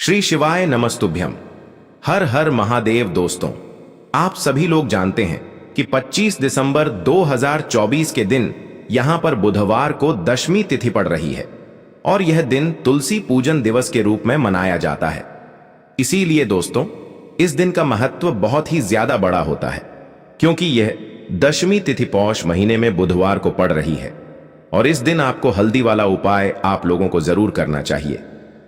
श्री शिवाय नमस्तुभ्यम। हर हर महादेव। दोस्तों, आप सभी लोग जानते हैं कि 25 दिसंबर 2024 के दिन यहां पर बुधवार को दशमी तिथि पड़ रही है और यह दिन तुलसी पूजन दिवस के रूप में मनाया जाता है। इसीलिए दोस्तों, इस दिन का महत्व बहुत ही ज्यादा बड़ा होता है क्योंकि यह दशमी तिथि पौष महीने में बुधवार को पड़ रही है और इस दिन आपको हल्दी वाला उपाय आप लोगों को जरूर करना चाहिए,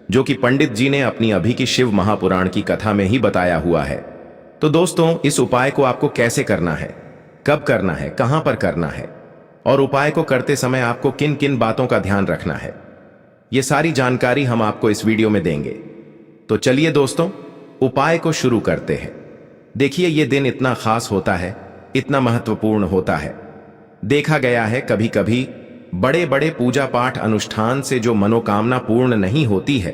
जो कि पंडित जी ने अपनी अभी की शिव महापुराण की कथा में ही बताया हुआ है। तो दोस्तों, इस उपाय को आपको कैसे करना है, कब करना है, कहां पर करना है और उपाय को करते समय आपको किन किन बातों का ध्यान रखना है, ये सारी जानकारी हम आपको इस वीडियो में देंगे। तो चलिए दोस्तों, उपाय को शुरू करते हैं। देखिए, ये दिन इतना खास होता है, इतना महत्वपूर्ण होता है। देखा गया है कभी कभी बड़े बड़े पूजा पाठ अनुष्ठान से जो मनोकामना पूर्ण नहीं होती है,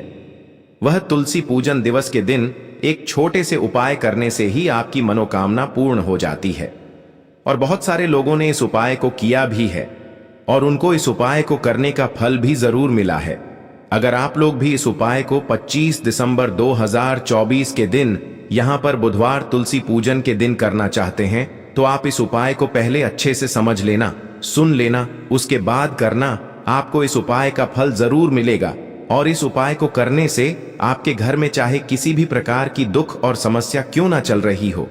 वह तुलसी पूजन दिवस के दिन एक छोटे से उपाय करने से ही आपकी मनोकामना पूर्ण हो जाती है। और बहुत सारे लोगों ने इस उपाय को किया भी है और उनको इस उपाय को करने का फल भी जरूर मिला है। अगर आप लोग भी इस उपाय को 25 दिसंबर 2024 के दिन यहां पर बुधवार तुलसी पूजन के दिन करना चाहते हैं, तो आप इस उपाय को पहले अच्छे से समझ लेना, सुन लेना, उसके बाद करना। आपको इस उपाय का फल जरूर मिलेगा और इस उपाय को करने से आपके घर में चाहे किसी भी प्रकार की दुख और समस्या क्यों ना चल रही हो,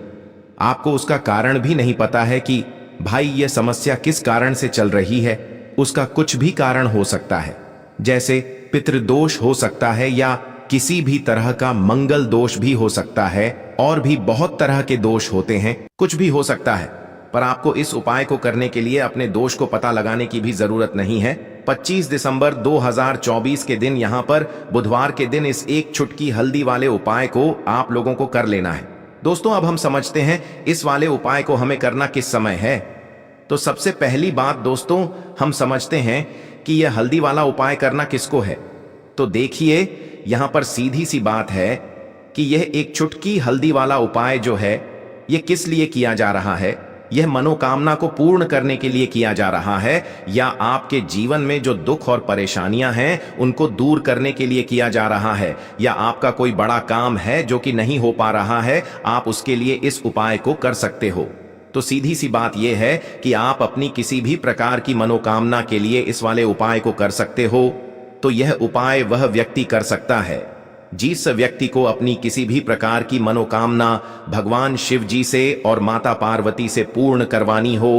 आपको उसका कारण भी नहीं पता है कि भाई यह समस्या किस कारण से चल रही है, उसका कुछ भी कारण हो सकता है। जैसे पितृदोष हो सकता है या किसी भी तरह का मंगल दोष भी हो सकता है और भी बहुत तरह के दोष होते हैं, कुछ भी हो सकता है। पर आपको इस उपाय को करने के लिए अपने दोष को पता लगाने की भी जरूरत नहीं है। 25 दिसंबर 2024 के दिन यहां पर बुधवार के दिन इस एक चुटकी हल्दी वाले उपाय को आप लोगों को कर लेना है। दोस्तों, अब हम समझते हैं इस वाले उपाय को हमें करना किस समय है। तो सबसे पहली बात दोस्तों, हम समझते हैं कि यह हल्दी वाला उपाय करना किसको है। तो देखिए, यहां पर सीधी सी बात है कि यह एक चुटकी हल्दी वाला उपाय जो है, यह किस लिए किया जा रहा है। यह मनोकामना को पूर्ण करने के लिए किया जा रहा है या आपके जीवन में जो दुख और परेशानियां हैं उनको दूर करने के लिए किया जा रहा है, या आपका कोई बड़ा काम है जो कि नहीं हो पा रहा है, आप उसके लिए इस उपाय को कर सकते हो। तो सीधी सी बात यह है कि आप अपनी किसी भी प्रकार की मनोकामना के लिए इस वाले उपाय को कर सकते हो। तो यह उपाय वह व्यक्ति कर सकता है जिस व्यक्ति को अपनी किसी भी प्रकार की मनोकामना भगवान शिव जी से और माता पार्वती से पूर्ण करवानी हो।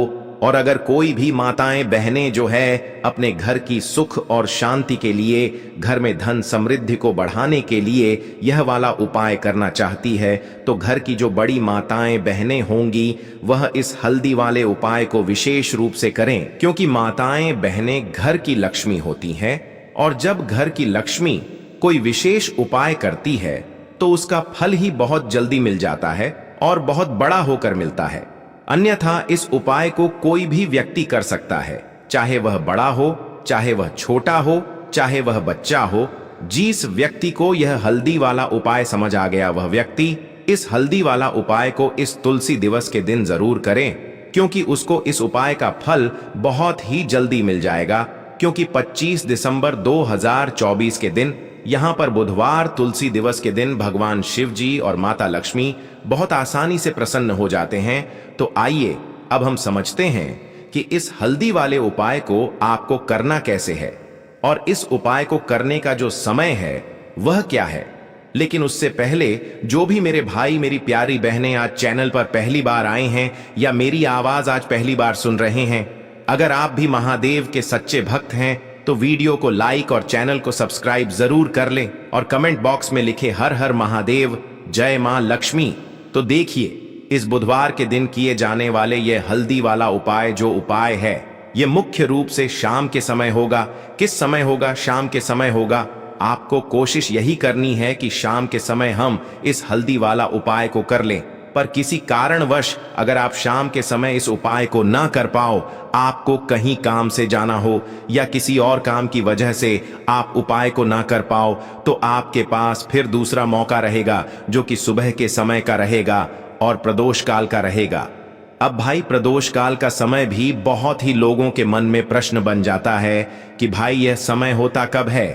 और अगर कोई भी माताएं बहनें जो है अपने घर की सुख और शांति के लिए, घर में धन समृद्धि को बढ़ाने के लिए यह वाला उपाय करना चाहती है, तो घर की जो बड़ी माताएं बहनें होंगी वह इस हल्दी वाले उपाय को विशेष रूप से करें, क्योंकि माताएं बहनें घर की लक्ष्मी होती हैं और जब घर की लक्ष्मी कोई विशेष उपाय करती है तो उसका फल ही बहुत जल्दी मिल जाता है और बहुत बड़ा होकर मिलता है। अन्यथा इस उपाय को कोई भी व्यक्ति कर सकता है, चाहे वह बड़ा हो, चाहे वह छोटा हो, चाहे वह बच्चा हो। जिस व्यक्ति को यह हल्दी वाला उपाय समझ आ गया, वह व्यक्ति इस हल्दी वाला उपाय को इस तुलसी दिवस के दिन जरूर करें, क्योंकि उसको इस उपाय का फल बहुत ही जल्दी मिल जाएगा। क्योंकि 25 दिसंबर 2024 के दिन यहां पर बुधवार तुलसी दिवस के दिन भगवान शिव जी और माता लक्ष्मी बहुत आसानी से प्रसन्न हो जाते हैं। तो आइए अब हम समझते हैं कि इस हल्दी वाले उपाय को आपको करना कैसे है और इस उपाय को करने का जो समय है वह क्या है। लेकिन उससे पहले, जो भी मेरे भाई मेरी प्यारी बहनें आज चैनल पर पहली बार आए हैं या मेरी आवाज आज पहली बार सुन रहे हैं, अगर आप भी महादेव के सच्चे भक्त हैं तो वीडियो को लाइक और चैनल को सब्सक्राइब जरूर कर लें और कमेंट बॉक्स में लिखे हर हर महादेव, जय मां लक्ष्मी। तो देखिए, इस बुधवार के दिन किए जाने वाले ये हल्दी वाला उपाय जो उपाय है, ये मुख्य रूप से शाम के समय होगा। किस समय होगा? शाम के समय होगा। आपको कोशिश यही करनी है कि शाम के समय हम इस हल्दी वाला उपाय को कर लें। पर किसी कारणवश अगर आप शाम के समय इस उपाय को ना कर पाओ, आपको कहीं काम से जाना हो या किसी और काम की वजह से आप उपाय को ना कर पाओ, तो आपके पास फिर दूसरा मौका रहेगा जो कि सुबह के समय का रहेगा और प्रदोष काल का रहेगा। अब भाई, प्रदोष काल का समय भी बहुत ही लोगों के मन में प्रश्न बन जाता है कि भाई यह समय होता कब है।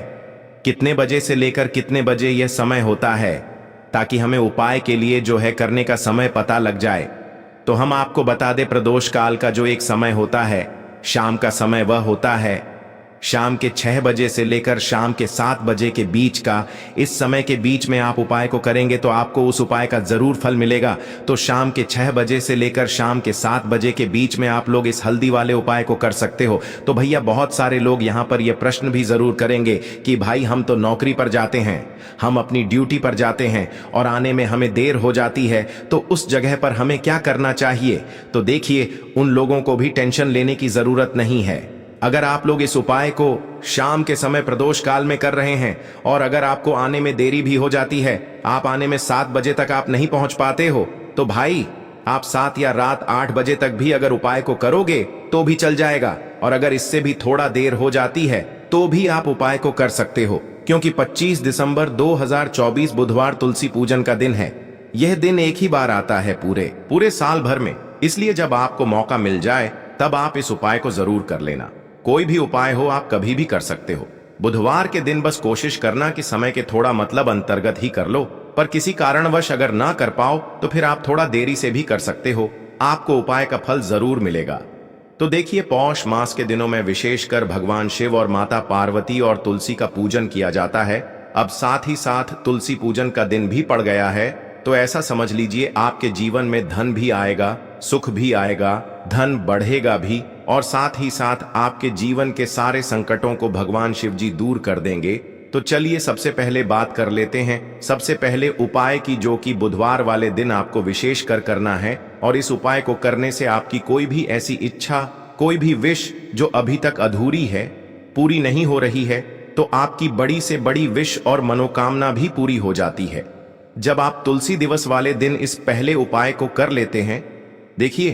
कितने बजे से लेकर कितने बजे यह समय होता है, ताकि हमें उपाय के लिए जो है करने का समय पता लग जाए। तो हम आपको बता दें, प्रदोष काल का जो एक समय होता है, शाम का समय, वह होता है शाम के 6 बजे से लेकर शाम के 7 बजे के बीच का। इस समय के बीच में आप उपाय को करेंगे तो आपको उस उपाय का जरूर फल मिलेगा। तो शाम के 6 बजे से लेकर शाम के 7 बजे के बीच में आप लोग इस हल्दी वाले उपाय को कर सकते हो। तो भैया बहुत सारे लोग यहाँ पर यह प्रश्न भी जरूर करेंगे कि भाई हम तो नौकरी पर जाते हैं, हम अपनी ड्यूटी पर जाते हैं और आने में हमें देर हो जाती है, तो उस जगह पर हमें क्या करना चाहिए। तो देखिए, उन लोगों को भी टेंशन लेने की जरूरत नहीं है। अगर आप लोग इस उपाय को शाम के समय प्रदोष काल में कर रहे हैं और अगर आपको आने में देरी भी हो जाती है, आप आने में 7 बजे तक आप नहीं पहुंच पाते हो, तो भाई आप 7 या रात 8 बजे तक भी अगर उपाय को करोगे तो भी चल जाएगा। और अगर इससे भी थोड़ा देर हो जाती है तो भी आप उपाय को कर सकते हो, क्योंकि 25 दिसंबर 2024 बुधवार तुलसी पूजन का दिन है। यह दिन एक ही बार आता है पूरे साल भर में, इसलिए जब आपको मौका मिल जाए तब आप इस उपाय को जरूर कर लेना। कोई भी उपाय हो आप कभी भी कर सकते हो। बुधवार के दिन बस कोशिश करना कि समय के थोड़ा मतलब अंतर्गत ही कर लो, पर किसी कारणवश अगर ना कर पाओ तो फिर आप थोड़ा देरी से भी कर सकते हो, आपको उपाय का फल जरूर मिलेगा। तो देखिए, पौष मास के दिनों में विशेषकर भगवान शिव और माता पार्वती और तुलसी का पूजन किया जाता है। अब साथ ही साथ तुलसी पूजन का दिन भी पड़ गया है, तो ऐसा समझ लीजिए आपके जीवन में धन भी आएगा, सुख भी आएगा, धन बढ़ेगा भी, और साथ ही साथ आपके जीवन के सारे संकटों को भगवान शिव जी दूर कर देंगे। तो चलिए सबसे पहले बात कर लेते हैं सबसे पहले उपाय की, जो कि बुधवार वाले दिन आपको विशेष कर करना है। और इस उपाय को करने से आपकी कोई भी ऐसी इच्छा, कोई भी विश जो अभी तक अधूरी है, पूरी नहीं हो रही है, तो आपकी बड़ी से बड़ी विश और मनोकामना भी पूरी हो जाती है जब आप तुलसी दिवस वाले दिन इस पहले उपाय को कर लेते हैं। देखिए,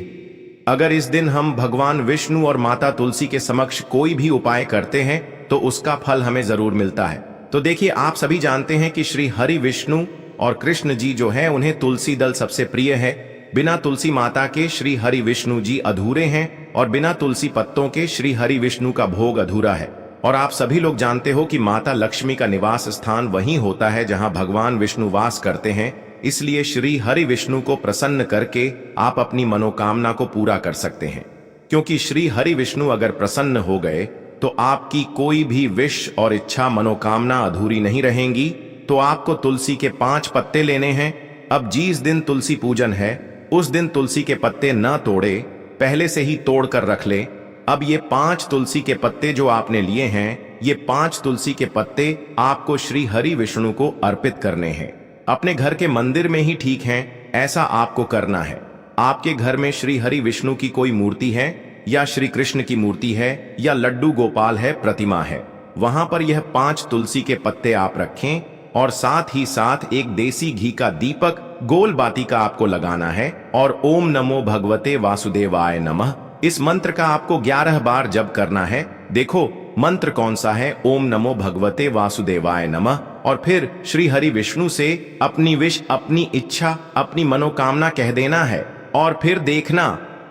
अगर इस दिन हम भगवान विष्णु और माता तुलसी के समक्ष कोई भी उपाय करते हैं तो उसका फल हमें जरूर मिलता है। तो देखिए, आप सभी जानते हैं कि श्री हरि विष्णु और कृष्ण जी जो है, उन्हें तुलसी दल सबसे प्रिय है। बिना तुलसी माता के श्री हरि विष्णु जी अधूरे हैं और बिना तुलसी पत्तों के श्री हरि विष्णु का भोग अधूरा है। और आप सभी लोग जानते हो कि माता लक्ष्मी का निवास स्थान वही होता है जहां भगवान विष्णु वास करते हैं। इसलिए श्री हरि विष्णु को प्रसन्न करके आप अपनी मनोकामना को पूरा कर सकते हैं, क्योंकि श्री हरि विष्णु अगर प्रसन्न हो गए तो आपकी कोई भी विश और इच्छा, मनोकामना अधूरी नहीं रहेंगी। तो आपको तुलसी के 5 पत्ते लेने हैं। अब जिस दिन तुलसी पूजन है उस दिन तुलसी के पत्ते न तोड़े, पहले से ही तोड़ कर रख ले। अब ये 5 तुलसी के पत्ते जो आपने लिए हैं, ये 5 तुलसी के पत्ते आपको श्री हरि विष्णु को अर्पित करने हैं। अपने घर के मंदिर में ही ठीक है, ऐसा आपको करना है। आपके घर में श्री हरि विष्णु की कोई मूर्ति है या श्री कृष्ण की मूर्ति है या लड्डू गोपाल है, प्रतिमा है, वहां पर यह 5 तुलसी के पत्ते आप रखें और साथ ही साथ एक देसी घी का दीपक, गोल बाती का आपको लगाना है और ओम नमो भगवते वासुदेवाय नमः इस मंत्र का आपको 11 बार जप करना है। देखो मंत्र कौन सा है, ओम नमो भगवते वासुदेवाय नमः। और फिर श्री हरि विष्णु से अपनी विश, अपनी इच्छा, अपनी मनोकामना कह देना है। और फिर देखना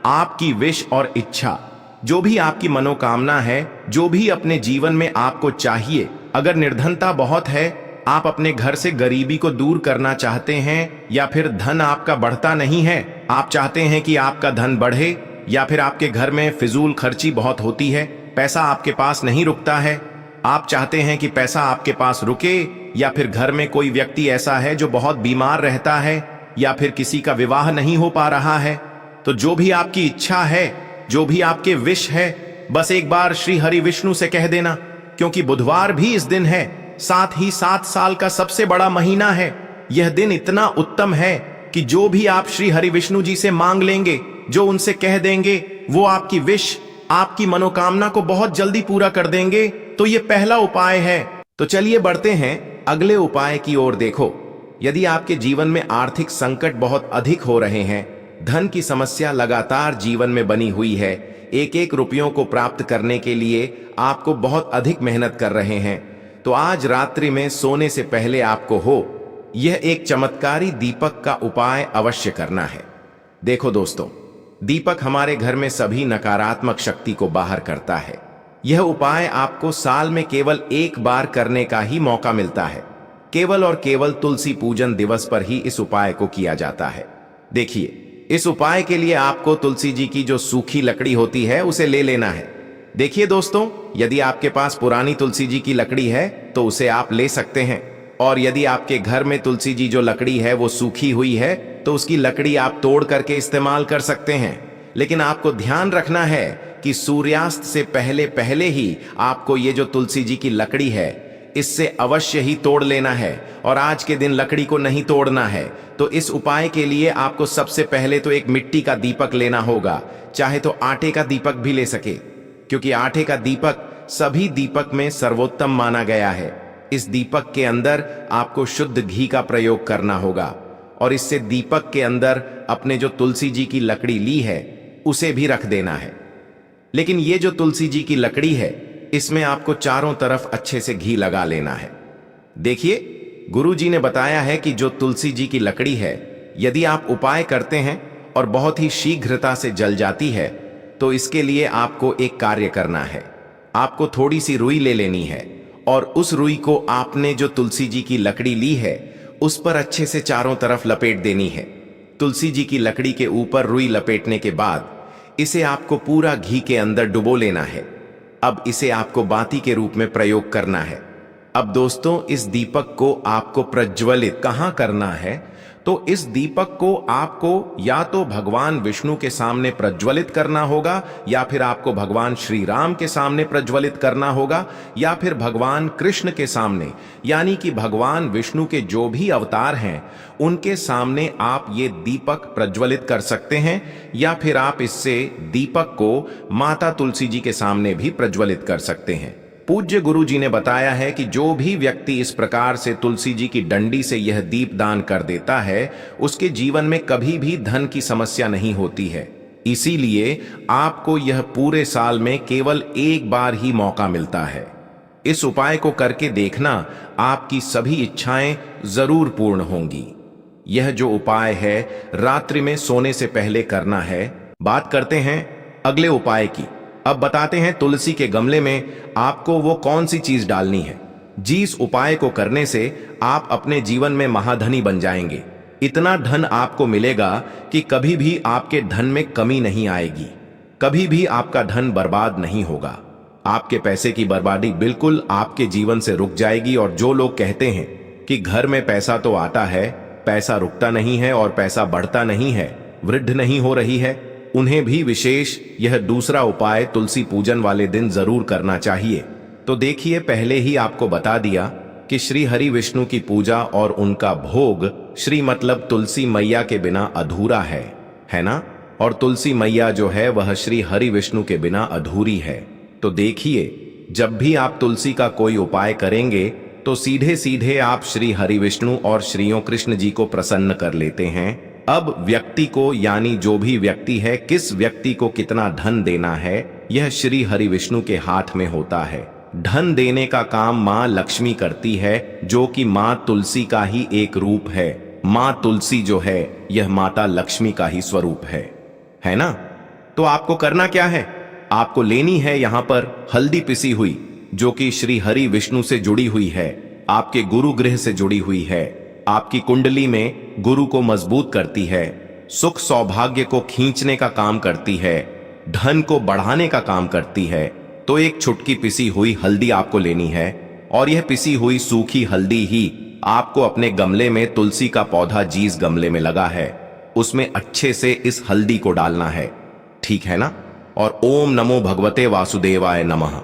आपकी विश और इच्छा, जो भी आपकी मनोकामना है, जो भी अपने जीवन में आपको चाहिए, अगर निर्धनता बहुत है, आप अपने घर से गरीबी को दूर करना चाहते हैं, या फिर धन आपका बढ़ता नहीं है, आप चाहते हैं कि आपका धन बढ़े, या फिर आपके घर में फिजूल खर्ची बहुत होती है, पैसा आपके पास नहीं रुकता है, आप चाहते हैं कि पैसा आपके पास रुके, या फिर घर में कोई व्यक्ति ऐसा है जो बहुत बीमार रहता है, या फिर किसी का विवाह नहीं हो पा रहा है, तो जो भी आपकी इच्छा है, जो भी आपके विश है, बस एक बार श्री हरि विष्णु से कह देना। क्योंकि बुधवार भी इस दिन है, साथ ही 7 साल का सबसे बड़ा महीना है। यह दिन इतना उत्तम है कि जो भी आप श्री हरि विष्णु जी से मांग लेंगे, जो उनसे कह देंगे, वो आपकी विश, आपकी मनोकामना को बहुत जल्दी पूरा कर देंगे। तो ये पहला उपाय है। तो चलिए बढ़ते हैं अगले उपाय की ओर। देखो, यदि आपके जीवन में आर्थिक संकट बहुत अधिक हो रहे हैं, धन की समस्या लगातार जीवन में बनी हुई है, एक एक रुपयों को प्राप्त करने के लिए आपको बहुत अधिक मेहनत कर रहे हैं, तो आज रात्रि में सोने से पहले आपको यह एक चमत्कारी दीपक का उपाय अवश्य करना है। देखो दोस्तों, दीपक हमारे घर में सभी नकारात्मक शक्ति को बाहर करता है। यह उपाय आपको साल में केवल एक बार करने का ही मौका मिलता है। केवल और केवल तुलसी पूजन दिवस पर ही इस उपाय को किया जाता है। देखिए, इस उपाय के लिए आपको तुलसी जी की जो सूखी लकड़ी होती है उसे ले लेना है। देखिए दोस्तों, यदि आपके पास पुरानी तुलसी जी की लकड़ी है तो उसे आप ले सकते हैं, और यदि आपके घर में तुलसी जी जो लकड़ी है वो सूखी हुई है तो उसकी लकड़ी आप तोड़ करके इस्तेमाल कर सकते हैं। लेकिन आपको ध्यान रखना है कि सूर्यास्त से पहले पहले ही आपको ये जो तुलसी जी की लकड़ी है इससे अवश्य ही तोड़ लेना है, और आज के दिन लकड़ी को नहीं तोड़ना है। तो इस उपाय के लिए आपको सबसे पहले तो एक मिट्टी का दीपक लेना होगा, चाहे तो आटे का दीपक भी ले सके, क्योंकि आटे का दीपक सभी दीपक में सर्वोत्तम माना गया है। इस दीपक के अंदर आपको शुद्ध घी का प्रयोग करना होगा, और इससे दीपक के अंदर अपने जो तुलसी जी की लकड़ी ली है उसे भी रख देना है। लेकिन ये जो तुलसी जी की लकड़ी है इसमें आपको चारों तरफ अच्छे से घी लगा लेना है। देखिए, गुरु जी ने बताया है कि जो तुलसी जी की लकड़ी है यदि आप उपाय करते हैं और बहुत ही शीघ्रता से जल जाती है तो इसके लिए आपको एक कार्य करना है। आपको थोड़ी सी रुई ले लेनी है, और उस रुई को आपने जो तुलसी जी की लकड़ी ली है उस पर अच्छे से चारों तरफ लपेट देनी है। तुलसी जी की लकड़ी के ऊपर रुई लपेटने के बाद इसे आपको पूरा घी के अंदर डुबो लेना है। अब इसे आपको बाती के रूप में प्रयोग करना है। अब दोस्तों, इस दीपक को आपको प्रज्वलित कहाँ करना है? तो इस दीपक को आपको या तो भगवान विष्णु के सामने प्रज्वलित करना होगा, या फिर आपको भगवान श्री राम के सामने प्रज्वलित करना होगा, या फिर भगवान कृष्ण के सामने, यानी कि भगवान विष्णु के जो भी अवतार हैं उनके सामने आप ये दीपक प्रज्वलित कर सकते हैं, या फिर आप इससे दीपक को माता तुलसी जी के सामने भी प्रज्वलित कर सकते हैं। पूज्य गुरु जी ने बताया है कि जो भी व्यक्ति इस प्रकार से तुलसी जी की डंडी से यह दीप दान कर देता है उसके जीवन में कभी भी धन की समस्या नहीं होती है। इसीलिए आपको यह पूरे साल में केवल एक बार ही मौका मिलता है। इस उपाय को करके देखना, आपकी सभी इच्छाएं जरूर पूर्ण होंगी। यह जो उपाय है रात्रि में सोने से पहले करना है। बात करते हैं अगले उपाय की। अब बताते हैं तुलसी के गमले में आपको वो कौन सी चीज डालनी है जिस उपाय को करने से आप अपने जीवन में महाधनी बन जाएंगे। इतना धन आपको मिलेगा कि कभी भी आपके धन में कमी नहीं आएगी, कभी भी आपका धन बर्बाद नहीं होगा। आपके पैसे की बर्बादी बिल्कुल आपके जीवन से रुक जाएगी। और जो लोग कहते हैं कि घर में पैसा तो आता है, पैसा रुकता नहीं है और पैसा बढ़ता नहीं है, वृद्धि नहीं हो रही है, उन्हें भी विशेष यह दूसरा उपाय तुलसी पूजन वाले दिन जरूर करना चाहिए। तो देखिए, पहले ही आपको बता दिया कि श्री हरि विष्णु की पूजा और उनका भोग श्री मतलब तुलसी मैया के बिना अधूरा है ना? और तुलसी मैया जो है वह श्री हरि विष्णु के बिना अधूरी है। तो देखिए, जब भी आप तुलसी का कोई उपाय करेंगे तो सीधे सीधे आप श्री हरि विष्णु और श्रीयों कृष्ण जी को प्रसन्न कर लेते हैं। अब व्यक्ति को, यानी जो भी व्यक्ति है, किस व्यक्ति को कितना धन देना है यह श्री हरि विष्णु के हाथ में होता है। धन देने का काम मां लक्ष्मी करती है, जो कि मां तुलसी का ही एक रूप है। मां तुलसी जो है यह माता लक्ष्मी का ही स्वरूप है ना? तो आपको करना क्या है? आपको लेनी है यहां पर हल्दी पिसी हुई, जो कि श्री हरि विष्णु से जुड़ी हुई है, आपके गुरु गृह से जुड़ी हुई है, आपकी कुंडली में गुरु को मजबूत करती है, सुख सौभाग्य को खींचने का काम करती है, धन को बढ़ाने का काम करती है। तो एक छुटकी पिसी हुई हल्दी आपको लेनी है, और यह पिसी हुई सूखी हल्दी ही आपको अपने गमले में, तुलसी का पौधा जिस गमले में लगा है उसमें अच्छे से इस हल्दी को डालना है, ठीक है ना? और ओम नमो भगवते वासुदेवाय नमः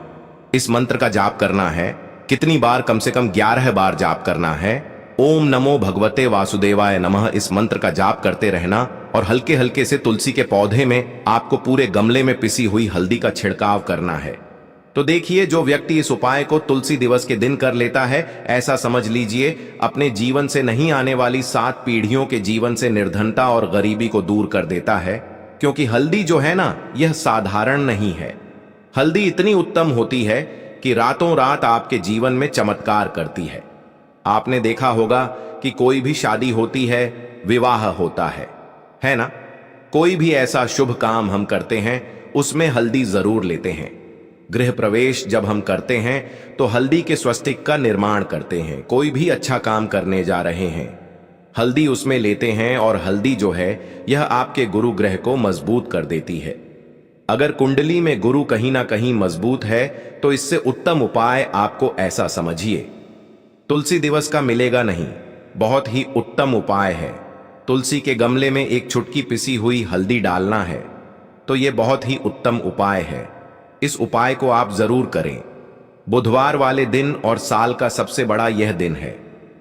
इस मंत्र का जाप करना है। कितनी बार? कम से कम 11 बार जाप करना है। ओम नमो भगवते वासुदेवाय नमः इस मंत्र का जाप करते रहना, और हल्के हल्के से तुलसी के पौधे में आपको पूरे गमले में पिसी हुई हल्दी का छिड़काव करना है। तो देखिए, जो व्यक्ति इस उपाय को तुलसी दिवस के दिन कर लेता है, ऐसा समझ लीजिए अपने जीवन से नहीं आने वाली 7 पीढ़ियों के जीवन से निर्धनता और गरीबी को दूर कर देता है। क्योंकि हल्दी जो है ना, यह साधारण नहीं है। हल्दी इतनी उत्तम होती है कि रातों रात आपके जीवन में चमत्कार करती है। आपने देखा होगा कि कोई भी शादी होती है, विवाह होता है ना? कोई भी ऐसा शुभ काम हम करते हैं उसमें हल्दी जरूर लेते हैं। गृह प्रवेश जब हम करते हैं तो हल्दी के स्वस्तिक का निर्माण करते हैं। कोई भी अच्छा काम करने जा रहे हैं, हल्दी उसमें लेते हैं और हल्दी जो है यह आपके गुरु ग्रह को मजबूत कर देती है। अगर कुंडली में गुरु कहीं ना कहीं मजबूत है तो इससे उत्तम उपाय आपको ऐसा समझिए, तुलसी दिवस का मिलेगा नहीं, बहुत ही उत्तम उपाय है। तुलसी के गमले में एक चुटकी पिसी हुई हल्दी डालना है, तो यह बहुत ही उत्तम उपाय है। इस उपाय को आप जरूर करें। बुधवार वाले दिन और साल का सबसे बड़ा यह दिन है,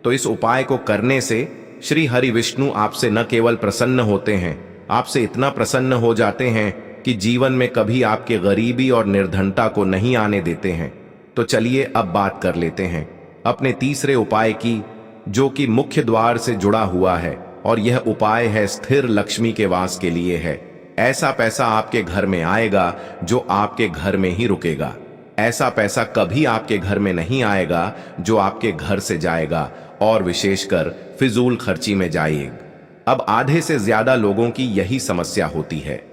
तो इस उपाय को करने से श्री हरि विष्णु आपसे न केवल प्रसन्न होते हैं, आपसे इतना प्रसन्न हो जाते हैं कि जीवन में कभी आपके गरीबी और निर्धनता को नहीं आने देते हैं। तो चलिए अब बात कर लेते हैं अपने तीसरे उपाय की, जो कि मुख्य द्वार से जुड़ा हुआ है, और यह उपाय है स्थिर लक्ष्मी के वास के लिए है। ऐसा पैसा आपके घर में आएगा जो आपके घर में ही रुकेगा। ऐसा पैसा कभी आपके घर में नहीं आएगा जो आपके घर से जाएगा और विशेषकर फिजूल खर्ची में जाएगा। अब आधे से ज्यादा लोगों की यही समस्या होती है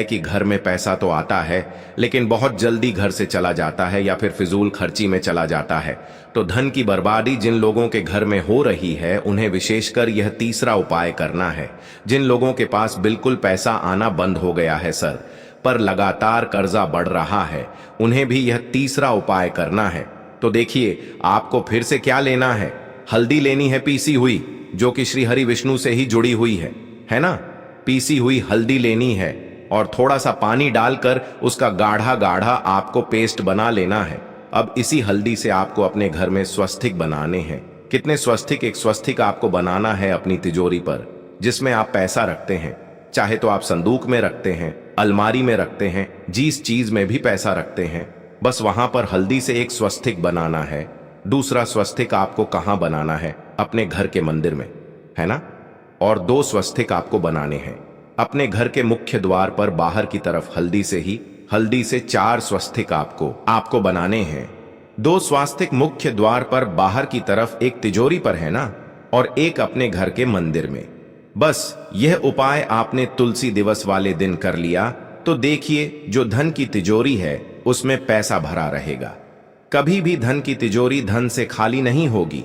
कि घर में पैसा तो आता है लेकिन बहुत जल्दी घर से चला जाता है या फिर फिजूल खर्ची में चला जाता है। तो धन की बर्बादी जिन लोगों के घर में हो रही है उन्हें विशेषकर यह तीसरा उपाय करना है। जिन लोगों के पास बिल्कुल पैसा आना बंद हो गया है सर, पर लगातार कर्जा बढ़ रहा है, उन्हें भी यह तीसरा उपाय करना है। तो देखिए आपको फिर से क्या लेना है, हल्दी लेनी है पीसी हुई, जो कि श्री हरि विष्णु से ही जुड़ी हुई है ना। पीसी हुई हल्दी लेनी है और थोड़ा सा पानी डालकर उसका गाढ़ा गाढ़ा आपको पेस्ट बना लेना है। अब इसी हल्दी से आपको अपने घर में स्वस्तिक बनाने हैं। कितने स्वस्तिक? एक स्वस्तिक आपको बनाना है अपनी तिजोरी पर, जिसमें आप पैसा रखते हैं। चाहे तो आप संदूक में रखते हैं, अलमारी में रखते हैं, जिस चीज में भी पैसा रखते हैं, बस वहां पर हल्दी से एक स्वस्तिक बनाना है। दूसरा स्वस्तिक आपको कहां बनाना है? अपने घर के मंदिर में, है ना। और 2 स्वस्तिक आपको बनाने हैं अपने घर के मुख्य द्वार पर बाहर की तरफ। हल्दी से 4 स्वस्तिक आपको बनाने हैं। 2 स्वस्तिक मुख्य द्वार पर बाहर की तरफ, एक तिजोरी पर, है ना, और एक अपने घर के मंदिर में। बस यह उपाय आपने तुलसी दिवस वाले दिन कर लिया तो देखिए जो धन की तिजोरी है उसमें पैसा भरा रहेगा। कभी भी धन की तिजोरी धन से खाली नहीं होगी,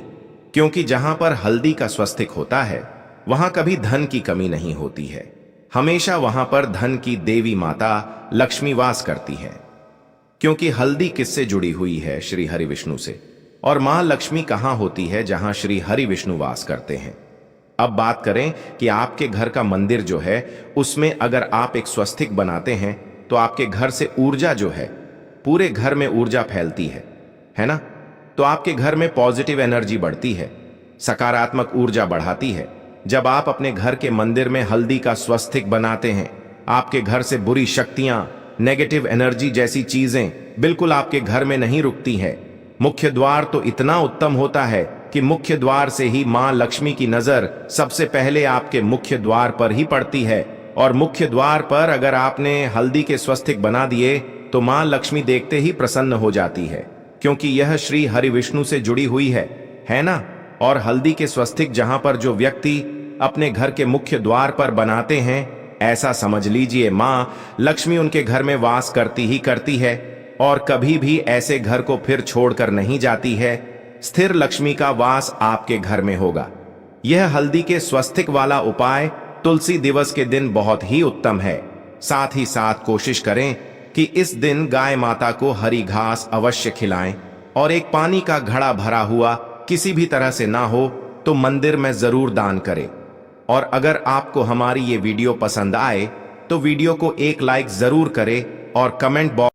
क्योंकि जहां पर हल्दी का स्वस्तिक होता है वहां कभी धन की कमी नहीं होती है। हमेशा वहां पर धन की देवी माता लक्ष्मी वास करती है, क्योंकि हल्दी किससे जुड़ी हुई है? श्री हरि विष्णु से। और मां लक्ष्मी कहां होती है? जहां श्री हरि विष्णु वास करते हैं। अब बात करें कि आपके घर का मंदिर जो है उसमें अगर आप एक स्वस्तिक बनाते हैं तो आपके घर से ऊर्जा जो है, पूरे घर में ऊर्जा फैलती है ना। तो आपके घर में पॉजिटिव एनर्जी बढ़ती है, सकारात्मक ऊर्जा बढ़ाती है। जब आप अपने घर के मंदिर में हल्दी का स्वस्तिक बनाते हैं, आपके घर से बुरी शक्तियां, नेगेटिव एनर्जी जैसी चीजें बिल्कुल आपके घर में नहीं रुकती है। मुख्य द्वार तो इतना उत्तम होता है कि मुख्य द्वार से ही मां लक्ष्मी की नजर सबसे पहले आपके मुख्य द्वार पर ही पड़ती है। और मुख्य द्वार पर अगर आपने हल्दी के स्वस्तिक बना दिए तो मां लक्ष्मी देखते ही प्रसन्न हो जाती है, क्योंकि यह श्री हरि विष्णु से जुड़ी हुई है ना। और हल्दी के स्वस्तिक जहां पर जो व्यक्ति अपने घर के मुख्य द्वार पर बनाते हैं, ऐसा समझ लीजिए मां लक्ष्मी उनके घर में वास करती है और कभी भी ऐसे घर को फिर छोड़कर नहीं जाती है। स्थिर लक्ष्मी का वास आपके घर में होगा। यह हल्दी के स्वस्तिक वाला उपाय तुलसी दिवस के दिन बहुत ही उत्तम है। साथ ही साथ कोशिश करें कि इस दिन गाय माता को हरी घास अवश्य खिलाएं और एक पानी का घड़ा भरा हुआ किसी भी तरह से ना हो तो मंदिर में जरूर दान करें। और अगर आपको हमारी ये वीडियो पसंद आए तो वीडियो को एक लाइक जरूर करें और कमेंट बॉक्स